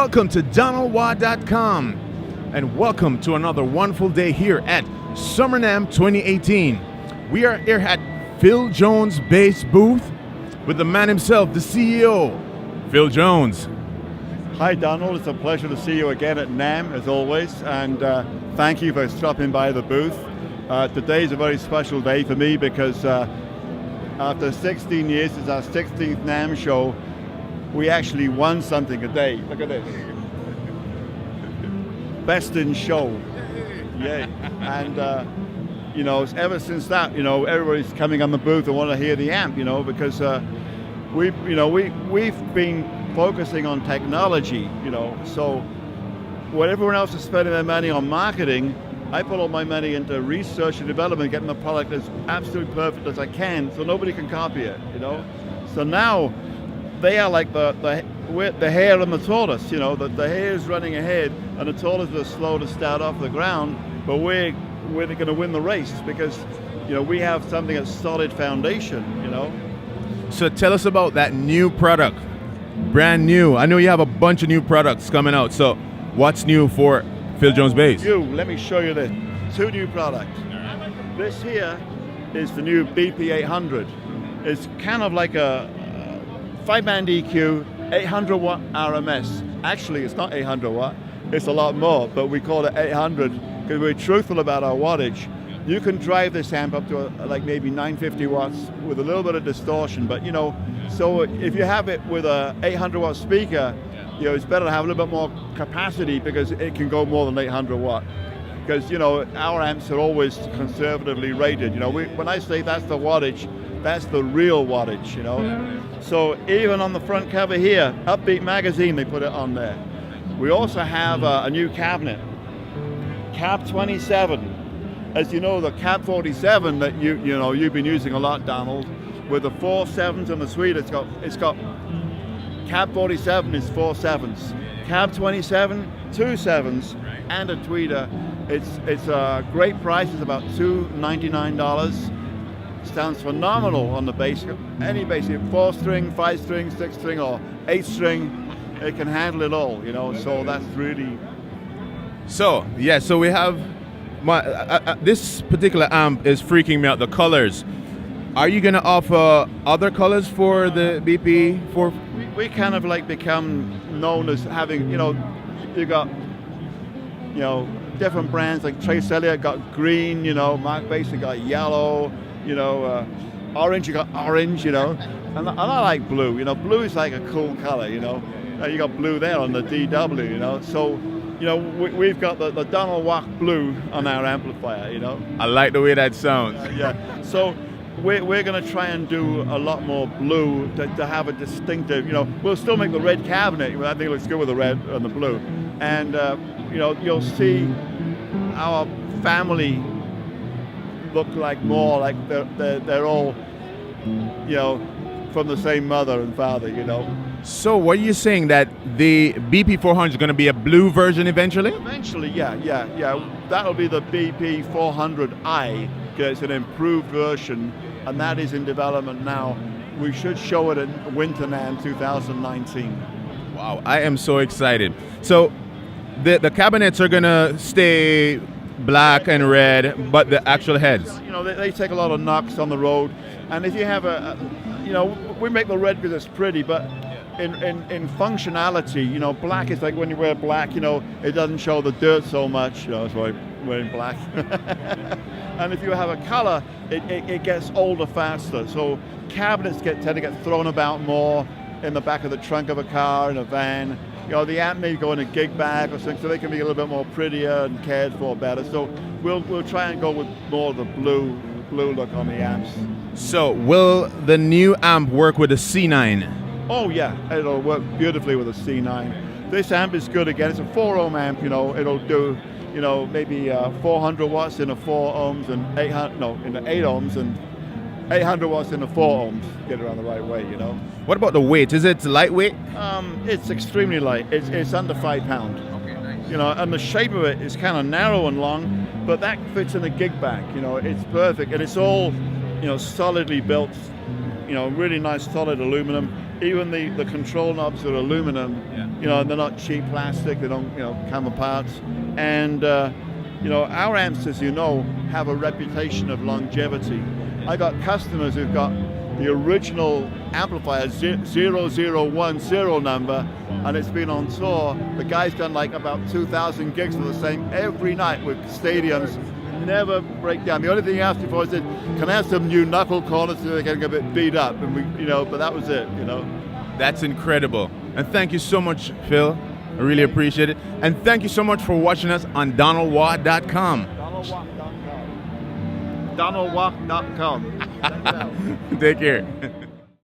Welcome to DonaldWaugh.com and welcome to another wonderful day here at SNAMM' 2018. We are here at Phil Jones' bass booth with the man himself, the CEO, Phil Jones. Hi Donald, it's a pleasure to see you again at NAMM as always, and thank you for stopping by the booth. Today is a very special day for me because after 16 years, it's our 16th NAMM show, we actually won something today. Look at this. Best in show. Yay. And you know, ever since that, you know, everybody's coming on the booth and want to hear the amp, you know, because we've been focusing on technology, you know, so when everyone else is spending their money on marketing, I put all my money into research and development, getting the product as absolutely perfect as I can so nobody can copy it, you know. So now they are like the hare and the tortoise, you know, the hare is running ahead and the tortoise is slow to start off the ground, but we're going to win the race because, you know, we have something that's solid foundation, you know. So tell us about that new product, brand new. I know you have a bunch of new products coming out, so what's new for Phil Jones Bass? Let me show you this. Two new products. This here is the new BP800. It's kind of like a 5-band EQ, 800 watt RMS. Actually, it's not 800 watt, it's a lot more, but we call it 800 because we're truthful about our wattage. You can drive this amp up to like maybe 950 watts with a little bit of distortion, but you know, so if you have it with a 800 watt speaker, you know, it's better to have a little bit more capacity because it can go more than 800 watt. Because, you know, our amps are always conservatively rated. You know, when I say that's the wattage, that's the real wattage, you know. So even on the front cover here, Upbeat Magazine, they put it on there. We also have a new cabinet, Cab 27. As you know, the Cab 47 that you've been using a lot, Donald, with the 4 7s and the suite, it's got Cab 47 is 4 7s, Cab 27, 2 7s, and a tweeter. It's a great price. It's about $299. Sounds phenomenal on the bass. Any bass, 4-string, 5-string, 6-string, or 8-string, it can handle it all. You know, so that's really. So yeah, so we have this particular amp is freaking me out. The colors. Are you going to offer other colors for the BP4? We kind of like become known as having, you know, you got, you know, different brands like Trace Elliott got green, you know, Mark Bass got yellow, you know, orange, you got orange, you know, and I like blue, you know, blue is like a cool color, you know. You got blue there on the DW, you know, so, you know, we've got the Donald Waugh blue on our amplifier, you know. I like the way that sounds. Yeah, so we're going to try and do a lot more blue to have a distinctive, you know, we'll still make the red cabinet. I think it looks good with the red and the blue. And, you know, you'll see our family look like more like they're all, you know, from the same mother and father, you know. So what are you saying, that the BP400 is going to be a blue version eventually? Eventually, yeah. That'll be the BP400i. It's an improved version, and that is in development now. We should show it in Winter NAMM 2019. Wow, I am so excited. So the cabinets are gonna stay black and red, but the actual heads, you know, they take a lot of knocks on the road. And if you have you know, we make the red because it's pretty, but in functionality, you know, black is like when you wear black, you know, it doesn't show the dirt so much. You know, that's why I'm wearing black. And if you have a color, it gets older faster. So cabinets tend to get thrown about more in the back of the trunk of a car, in a van. You know, the amp may go in a gig bag or something, so they can be a little bit more prettier and cared for better. So we'll try and go with more of the blue look on the amps. So will the new amp work with a C9? Oh yeah, it'll work beautifully with a C9. This amp is good again. It's a 4 ohm amp, you know, it'll do, you know, maybe 400 watts in the 4 ohms and 800, in the 8 ohms and 800 watts in the 4 ohms. Get it around the right way, you know. What about the weight? Is it lightweight? It's extremely light. It's under 5 pounds. Okay, nice. You know, and the shape of it is kind of narrow and long, but that fits in a gig bag. You know, it's perfect, and it's all, you know, solidly built. You know, really nice solid aluminum. Even the control knobs are aluminum. Yeah. You know, and they're not cheap plastic. They don't, you know, come apart. And you know, our amps, as you know, have a reputation of longevity. I got customers who've got the original amplifier 0010 number, and it's been on tour. The guy's done like about 2,000 gigs of the same every night with stadiums. Never break down. The only thing he asked me for is, can I have some new knuckle corners so they're getting a bit beat up? And we, you know, but that was it, you know. That's incredible. And thank you so much, Phil. I really appreciate it. And thank you so much for watching us on DonaldWaugh.com. DonaldWaugh.com. Take care.